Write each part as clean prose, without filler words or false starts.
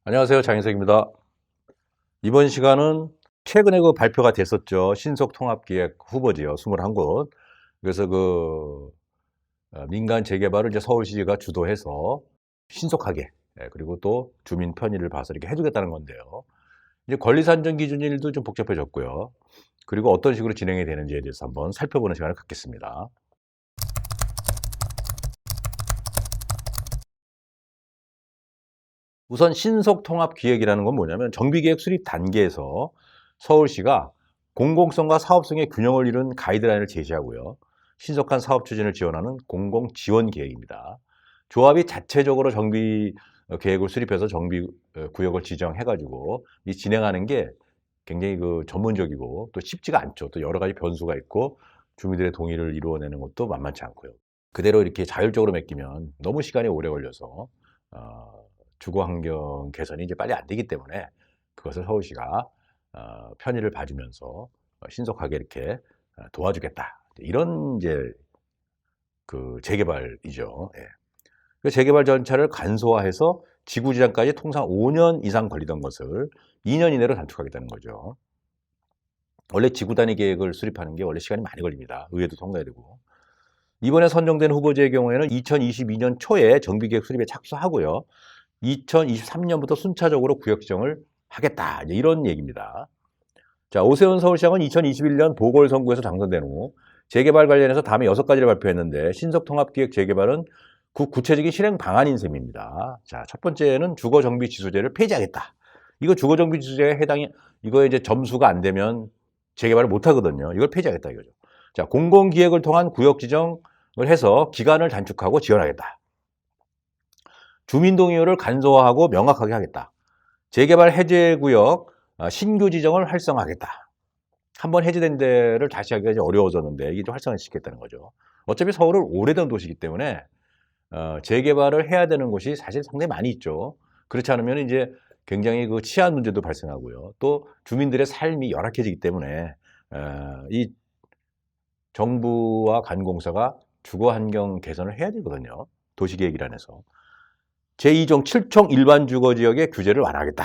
안녕하세요. 장인석입니다. 이번 시간은 최근에 발표가 됐었죠. 신속통합기획 후보지요. 21곳. 그래서 민간 재개발을 이제 서울시가 주도해서 신속하게, 그리고 또 주민 편의를 봐서 이렇게 해주겠다는 건데요. 이제 권리산정 기준일도 좀 복잡해졌고요. 그리고 어떤 식으로 진행이 되는지에 대해서 한번 살펴보는 시간을 갖겠습니다. 우선 신속통합기획이라는 건 뭐냐면 정비계획 수립 단계에서 서울시가 공공성과 사업성의 균형을 이룬 가이드라인을 제시하고요. 신속한 사업 추진을 지원하는 공공지원계획입니다. 조합이 자체적으로 정비 계획을 수립해서 정비 구역을 지정해가지고 이 진행하는 게 굉장히 전문적이고 또 쉽지가 않죠. 또 여러 가지 변수가 있고 주민들의 동의를 이루어내는 것도 만만치 않고요. 그대로 이렇게 자율적으로 맡기면 너무 시간이 오래 걸려서 주거 환경 개선이 이제 빨리 안 되기 때문에 그것을 서울시가 편의를 봐주면서 신속하게 이렇게 도와주겠다. 이런 이제 재개발이죠. 예. 그 재개발 절차를 간소화해서 지구지정까지 통상 5년 이상 걸리던 것을 2년 이내로 단축하겠다는 거죠. 원래 지구 단위 계획을 수립하는 게 원래 시간이 많이 걸립니다. 의회도 통과해야 되고. 이번에 선정된 후보지의 경우에는 2022년 초에 정비계획 수립에 착수하고요. 2023년부터 순차적으로 구역 지정을 하겠다. 이런 얘기입니다. 자, 오세훈 서울시장은 2021년 보궐선거에서 당선된 후 재개발 관련해서 다음에 6가지를 발표했는데 신속통합기획 재개발은 구체적인 실행 방안인 셈입니다. 자, 첫 번째는 주거정비지수제를 폐지하겠다. 이거 주거정비지수제에 이거에 이제 점수가 안 되면 재개발을 못 하거든요. 이걸 폐지하겠다 이거죠. 자, 공공기획을 통한 구역 지정을 해서 기간을 단축하고 지원하겠다. 주민동의율을 간소화하고 명확하게 하겠다. 재개발 해제구역 신규 지정을 활성화하겠다. 한번 해제된 데를 다시 하기가 이제 어려워졌는데 이게 좀 활성화시키겠다는 거죠. 어차피 서울은 오래된 도시이기 때문에 재개발을 해야 되는 곳이 사실 상당히 많이 있죠. 그렇지 않으면 이제 굉장히 치안 문제도 발생하고요. 또 주민들의 삶이 열악해지기 때문에 이 정부와 관공서가 주거 환경 개선을 해야 되거든요. 도시계획이라면서. 제2종 7총 일반 주거지역의 규제를 완화하겠다.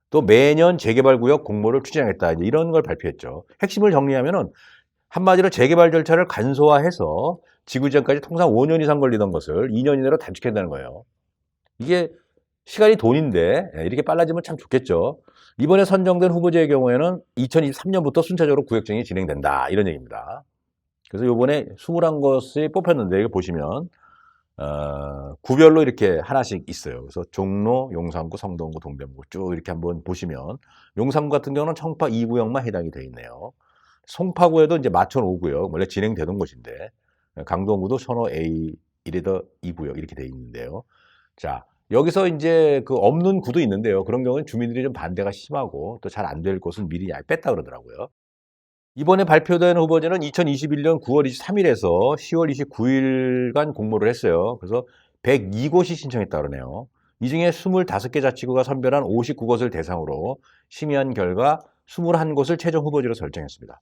또 매년 재개발구역 공모를 추진하겠다. 이런 걸 발표했죠. 핵심을 정리하면은 한마디로 재개발 절차를 간소화해서 지구지정까지 통상 5년 이상 걸리던 것을 2년 이내로 단축한다는 거예요. 이게 시간이 돈인데 이렇게 빨라지면 참 좋겠죠. 이번에 선정된 후보지의 경우에는 2023년부터 순차적으로 구역정이 진행된다. 이런 얘기입니다. 그래서 이번에 21곳이 뽑혔는데 이거 보시면 구별로 이렇게 하나씩 있어요. 그래서 종로, 용산구, 성동구, 동대문구 쭉 이렇게 한번 보시면 용산구 같은 경우는 청파 2구역만 해당이 되어 있네요. 송파구에도 이제 마천 5구역 원래 진행되던 곳인데 강동구도 천호 A 1에더 2구역 이렇게 되어 있는데요. 자, 여기서 이제 없는 구도 있는데요. 그런 경우는 주민들이 좀 반대가 심하고 또 잘 안 될 곳은 미리 뺐다 그러더라고요. 이번에 발표된 후보지는 2021년 9월 23일에서 10월 29일간 공모를 했어요. 그래서 102곳이 신청했다 그러네요. 이 중에 25개 자치구가 선별한 59곳을 대상으로 심의한 결과 21곳을 최종 후보지로 설정했습니다.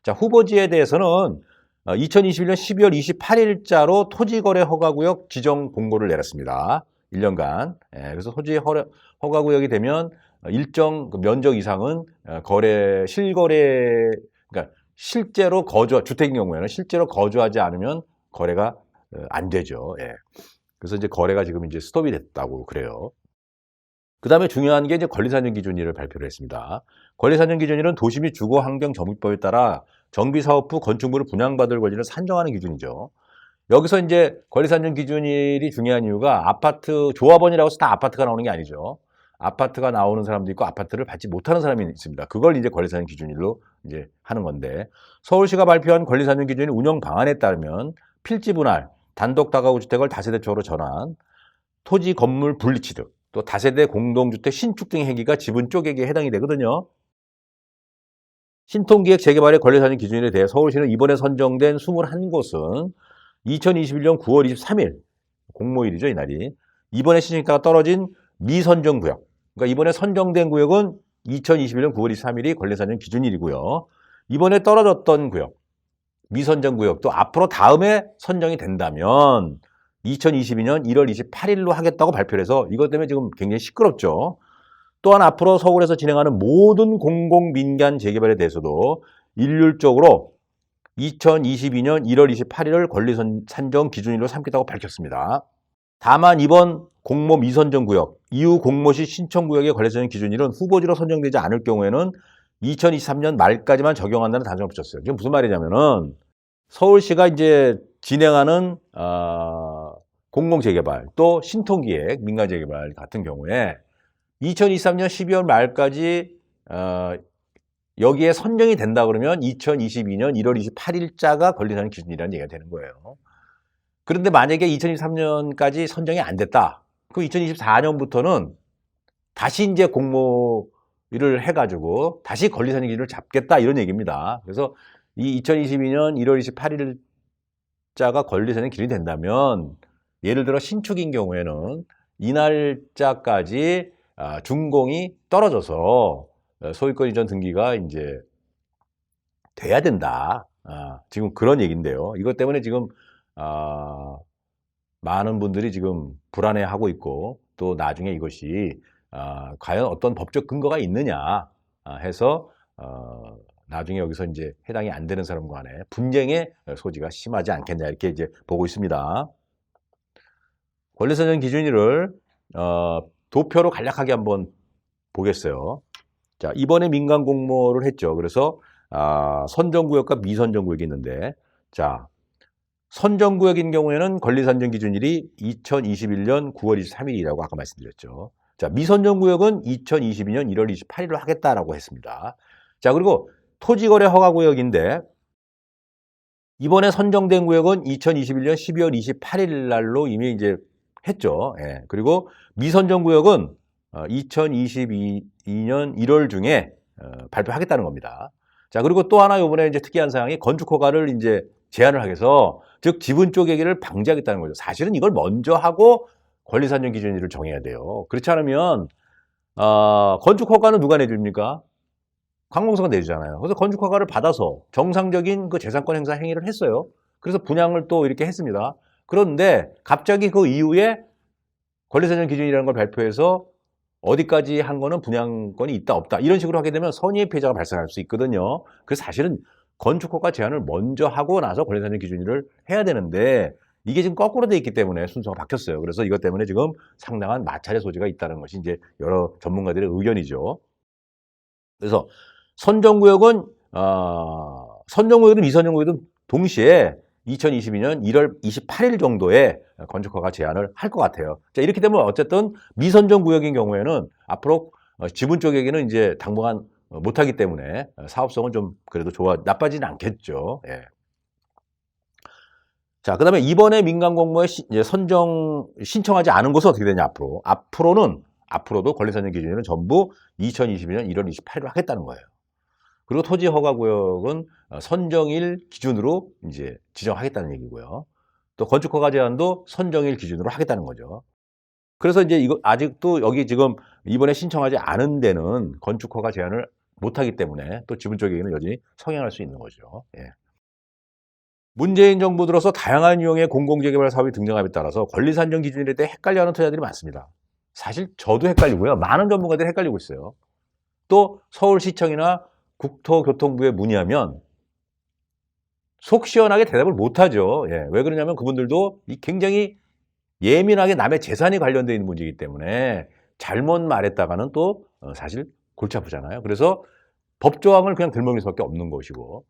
자, 후보지에 대해서는 2021년 12월 28일자로 토지거래 허가구역 지정 공고를 내렸습니다. 1년간. 그래서 토지 허가구역이 되면 일정 면적 이상은 실거래, 그러니까 실제로 주택인 경우에는 실제로 거주하지 않으면 거래가 안 되죠. 예. 그래서 이제 거래가 지금 이제 스톱이 됐다고 그래요. 그 다음에 중요한 게 이제 권리산정 기준일을 발표를 했습니다. 권리산정 기준일은 도시 및 주거환경정비법에 따라 정비사업 후 건축물을 분양받을 권리를 산정하는 기준이죠. 여기서 이제 권리산정 기준일이 중요한 이유가 아파트, 조합원이라고 해서 다 아파트가 나오는 게 아니죠. 아파트가 나오는 사람도 있고 아파트를 받지 못하는 사람이 있습니다. 그걸 이제 권리산정 기준일로 이제 하는 건데 서울시가 발표한 권리산정 기준일 운영 방안에 따르면 필지 분할, 단독 다가구 주택을 다세대초로 전환, 토지 건물 분리 취득, 또 다세대 공동주택 신축 등의 행위가 지분 쪼개기에 해당이 되거든요. 신통기획 재개발의 권리산정 기준일에 대해 서울시는 이번에 선정된 21곳은 2021년 9월 23일 공모일이죠, 이날이. 이번에 신청가가 떨어진 미선정 구역. 그러니까 이번에 선정된 구역은 2021년 9월 23일이 권리산정 기준일이고요. 이번에 떨어졌던 구역, 미선정 구역도 앞으로 다음에 선정이 된다면 2022년 1월 28일로 하겠다고 발표를 해서 이것 때문에 지금 굉장히 시끄럽죠. 또한 앞으로 서울에서 진행하는 모든 공공 민간 재개발에 대해서도 일률적으로 2022년 1월 28일을 권리 산정 기준일로 삼겠다고 밝혔습니다. 다만 이번 공모 미선정 구역, 이후 공모 시 신청 구역의 권리 산정 기준일은 후보지로 선정되지 않을 경우에는 2023년 말까지만 적용한다는 단정을 붙였어요. 지금 무슨 말이냐면은 서울시가 이제 진행하는 공공재개발 또 신통기획 민간재개발 같은 경우에 2023년 12월 말까지 여기에 선정이 된다 그러면 2022년 1월 28일자가 권리산정 기준이라는 얘기가 되는 거예요. 그런데 만약에 2023년까지 선정이 안 됐다. 그럼 2024년부터는 다시 이제 공모를 해가지고 다시 권리산정 기준을 잡겠다 이런 얘기입니다. 그래서 이 2022년 1월 28일자가 권리산정 기준이 된다면 예를 들어 신축인 경우에는 이 날짜까지 준공이 떨어져서 소유권 이전 등기가 이제 돼야 된다. 지금 그런 얘기인데요. 이것 때문에 지금 많은 분들이 지금 불안해하고 있고 또 나중에 이것이 과연 어떤 법적 근거가 있느냐 해서 나중에 여기서 이제 해당이 안 되는 사람 간에 분쟁의 소지가 심하지 않겠냐 이렇게 이제 보고 있습니다. 권리산정 기준일을 도표로 간략하게 한번 보겠어요. 자, 이번에 민간 공모를 했죠. 그래서 선정구역과 미선정구역이 있는데, 자, 선정구역인 경우에는 권리산정 기준일이 2021년 9월 23일이라고 아까 말씀드렸죠. 자, 미선정구역은 2022년 1월 28일로 하겠다라고 했습니다. 자, 그리고 토지거래 허가구역인데 이번에 선정된 구역은 2021년 12월 28일 날로 이미 이제 했죠. 예. 그리고 미선정구역은 2022년 1월 중에 발표하겠다는 겁니다. 자, 그리고 또 하나 이번에 이제 특이한 사항이 건축허가를 이제 제한을 하겠어, 즉 지분 쪼개기를 방지하겠다는 거죠. 사실은 이걸 먼저 하고 권리산정 기준일을 정해야 돼요. 그렇지 않으면 건축허가는 누가 내줍니까? 관공서가 내주잖아요. 그래서 건축허가를 받아서 정상적인 그 재산권 행사 행위를 했어요. 그래서 분양을 또 이렇게 했습니다. 그런데 갑자기 그 이후에 권리산정 기준이라는 걸 발표해서 어디까지 한 거는 분양권이 있다 없다 이런 식으로 하게 되면 선의의 피해자가 발생할 수 있거든요. 그래서 사실은 건축허가 제한을 먼저 하고 나서 권리산정 기준일을 해야 되는데 이게 지금 거꾸로 돼 있기 때문에 순서가 바뀌었어요. 그래서 이것 때문에 지금 상당한 마찰의 소지가 있다는 것이 이제 여러 전문가들의 의견이죠. 그래서 선정구역은 선정구역이든 미선정구역이든 동시에 2022년 1월 28일 정도에 건축허가 제한을 할 것 같아요. 자, 이렇게 되면 어쨌든 미선정 구역인 경우에는 앞으로 지분 쪼개기는 이제 당분간 못하기 때문에 사업성은 좀 그래도 나빠지는 않겠죠. 예. 자, 그 다음에 이번에 민간 공모에 신청하지 않은 곳은 어떻게 되냐, 앞으로도 권리산정 기준일은 전부 2022년 1월 28일로 하겠다는 거예요. 그리고 토지 허가 구역은 선정일 기준으로 이제 지정하겠다는 얘기고요. 또 건축 허가 제한도 선정일 기준으로 하겠다는 거죠. 그래서 이제 이거 아직도 여기 지금 이번에 신청하지 않은 데는 건축 허가 제한을 못 하기 때문에 또 지분 쪼개기는 여전히 성행할 수 있는 거죠. 예. 문재인 정부 들어서 다양한 유형의 공공재개발 사업이 등장함에 따라서 권리산정 기준일에 대해 헷갈려하는 투자자들이 많습니다. 사실 저도 헷갈리고요. 많은 전문가들이 헷갈리고 있어요. 또 서울시청이나 국토교통부에 문의하면 속 시원하게 대답을 못하죠. 예, 왜 그러냐면 그분들도 굉장히 예민하게 남의 재산이 관련되어 있는 문제이기 때문에 잘못 말했다가는 또 사실 골치 아프잖아요. 그래서 법조항을 그냥 들먹일 수밖에 없는 것이고.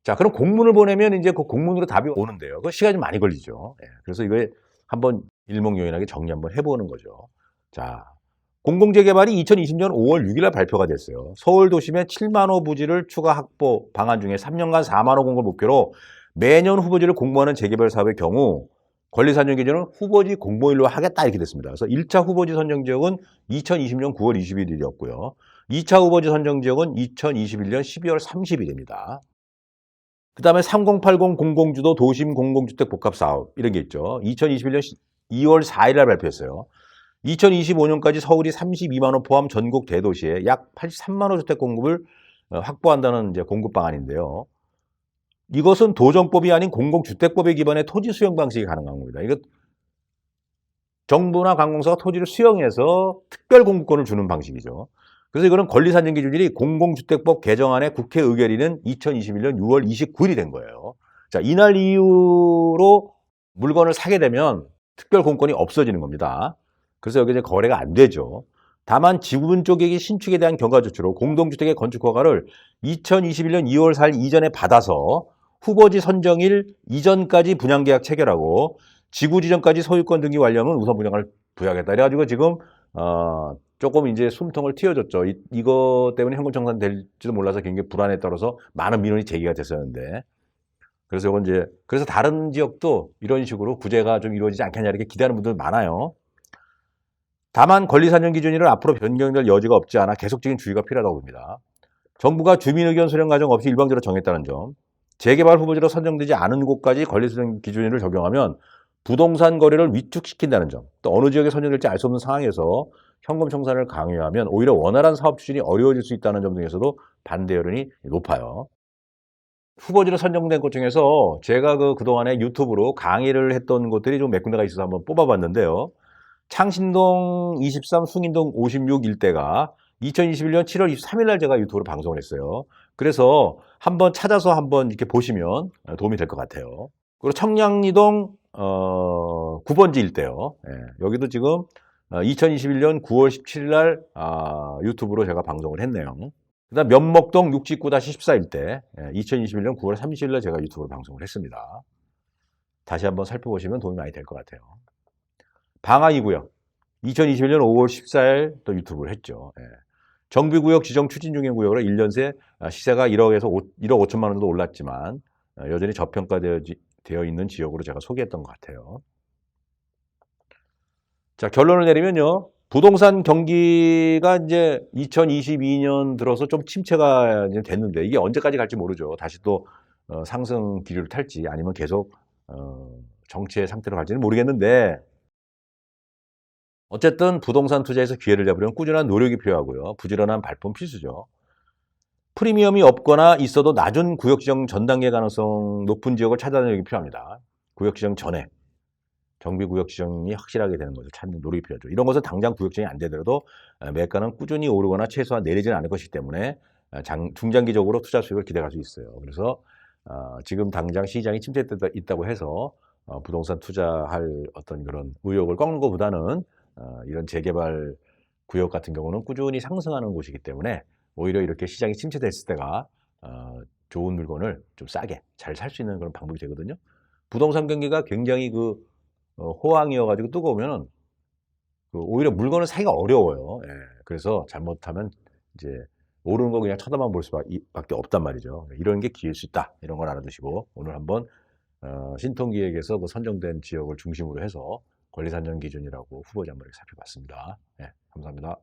자, 그럼 공문을 보내면 이제 그 공문으로 답이 오는데요. 그 시간이 많이 걸리죠. 예, 그래서 이거 한번 일목요연하게 정리 한번 해보는 거죠. 자, 공공재개발이 2020년 5월 6일 날 발표가 됐어요. 서울 도심의 7만 호 부지를 추가 확보 방안 중에 3년간 4만 호 공고를 목표로 매년 후보지를 공모하는 재개발 사업의 경우 권리산정 기준은 후보지 공모일로 하겠다 이렇게 됐습니다. 그래서 1차 후보지 선정 지역은 2020년 9월 21일이었고요. 2차 후보지 선정 지역은 2021년 12월 30일입니다. 그 다음에 3080 공공주도 도심 공공주택 복합사업 이런 게 있죠. 2021년 2월 4일 날 발표했어요. 2025년까지 서울이 32만 호 포함 전국 대도시에 약 83만 호 주택 공급을 확보한다는 이제 공급 방안인데요. 이것은 도정법이 아닌 공공주택법에 기반의 토지 수용 방식이 가능한 겁니다. 이거 정부나 관공서가 토지를 수용해서 특별 공급권을 주는 방식이죠. 그래서 이거는 권리산정 기준일이 공공주택법 개정안의 국회 의결일은 2021년 6월 29일이 된 거예요. 자, 이날 이후로 물건을 사게 되면 특별 공급권이 없어지는 겁니다. 그래서 여기 이제 거래가 안 되죠. 다만 지분 쪼개기 신축에 대한 경과 조치로 공동주택의 건축 허가를 2021년 2월 4일 이전에 받아서 후보지 선정일 이전까지 분양계약 체결하고 지구 지정까지 소유권 등기 완료하면 우선 분양을 부여하겠다. 그래가지고 지금 조금 이제 숨통을 틔워줬죠. 이거 때문에 현금 청산 될지도 몰라서 굉장히 불안에 따라서 많은 민원이 제기가 됐었는데. 그래서 이건 이제 그래서 다른 지역도 이런 식으로 구제가 좀 이루어지지 않겠냐 이렇게 기대하는 분들 많아요. 다만 권리산정 기준일은 앞으로 변경될 여지가 없지 않아 계속적인 주의가 필요하다고 봅니다. 정부가 주민의견 수렴 과정 없이 일방적으로 정했다는 점, 재개발 후보지로 선정되지 않은 곳까지 권리산정 기준일을 적용하면 부동산 거래를 위축시킨다는 점, 또 어느 지역에 선정될지 알 수 없는 상황에서 현금 청산을 강요하면 오히려 원활한 사업 추진이 어려워질 수 있다는 점 등에서도 반대 여론이 높아요. 후보지로 선정된 곳 중에서 제가 그동안에 유튜브로 강의를 했던 곳들이 좀 몇 군데가 있어서 한번 뽑아봤는데요. 창신동 23, 숭인동 56 일대가 2021년 7월 23일 날 제가 유튜브로 방송을 했어요. 그래서 한번 찾아서 한번 이렇게 보시면 도움이 될 것 같아요. 그리고 청량리동 9번지 일대요. 예, 여기도 지금 2021년 9월 17일 날 유튜브로 제가 방송을 했네요. 그다음 면목동 69-14 일대 2021년 9월 30일 날 제가 유튜브로 방송을 했습니다. 다시 한번 살펴보시면 도움이 많이 될 것 같아요. 방화이구역 2021년 5월 14일 또 유튜브를 했죠. 예. 정비구역 지정 추진 중인 구역으로 1년 새 시세가 1억에서 1억 5천만 원 정도 올랐지만 여전히 저평가되어 있는 지역으로 제가 소개했던 것 같아요. 자, 결론을 내리면요. 부동산 경기가 이제 2022년 들어서 좀 침체가 이제 됐는데 이게 언제까지 갈지 모르죠. 다시 또 상승 기류를 탈지 아니면 계속 정체의 상태로 갈지는 모르겠는데 어쨌든 부동산 투자에서 기회를 잡으려면 꾸준한 노력이 필요하고요. 부지런한 발품 필수죠. 프리미엄이 없거나 있어도 낮은 구역지정 전 단계 가능성 높은 지역을 찾아내는 게 필요합니다. 구역지정 전에 정비구역지정이 확실하게 되는 것을 찾는 노력이 필요하죠. 이런 것은 당장 구역지정이 안 되더라도 매가는 꾸준히 오르거나 최소한 내리지는 않을 것이기 때문에 중장기적으로 투자 수익을 기대할 수 있어요. 그래서 지금 당장 시장이 침체되어 있다고 해서 부동산 투자할 어떤 그런 의욕을 꺾는 것보다는 이런 재개발 구역 같은 경우는 꾸준히 상승하는 곳이기 때문에 오히려 이렇게 시장이 침체됐을 때가 좋은 물건을 좀 싸게 잘 살 수 있는 그런 방법이 되거든요. 부동산 경기가 굉장히 호황이어가지고 뜨거우면 오히려 물건을 사기가 어려워요. 예, 그래서 잘못하면 이제 오르는 거 그냥 쳐다만 볼 수밖에 없단 말이죠. 이런 게 기회일 수 있다. 이런 걸 알아두시고 오늘 한번 신통기획에서 선정된 지역을 중심으로 해서 권리산정 기준이라고 후보지 한번 살펴봤습니다. 네, 감사합니다.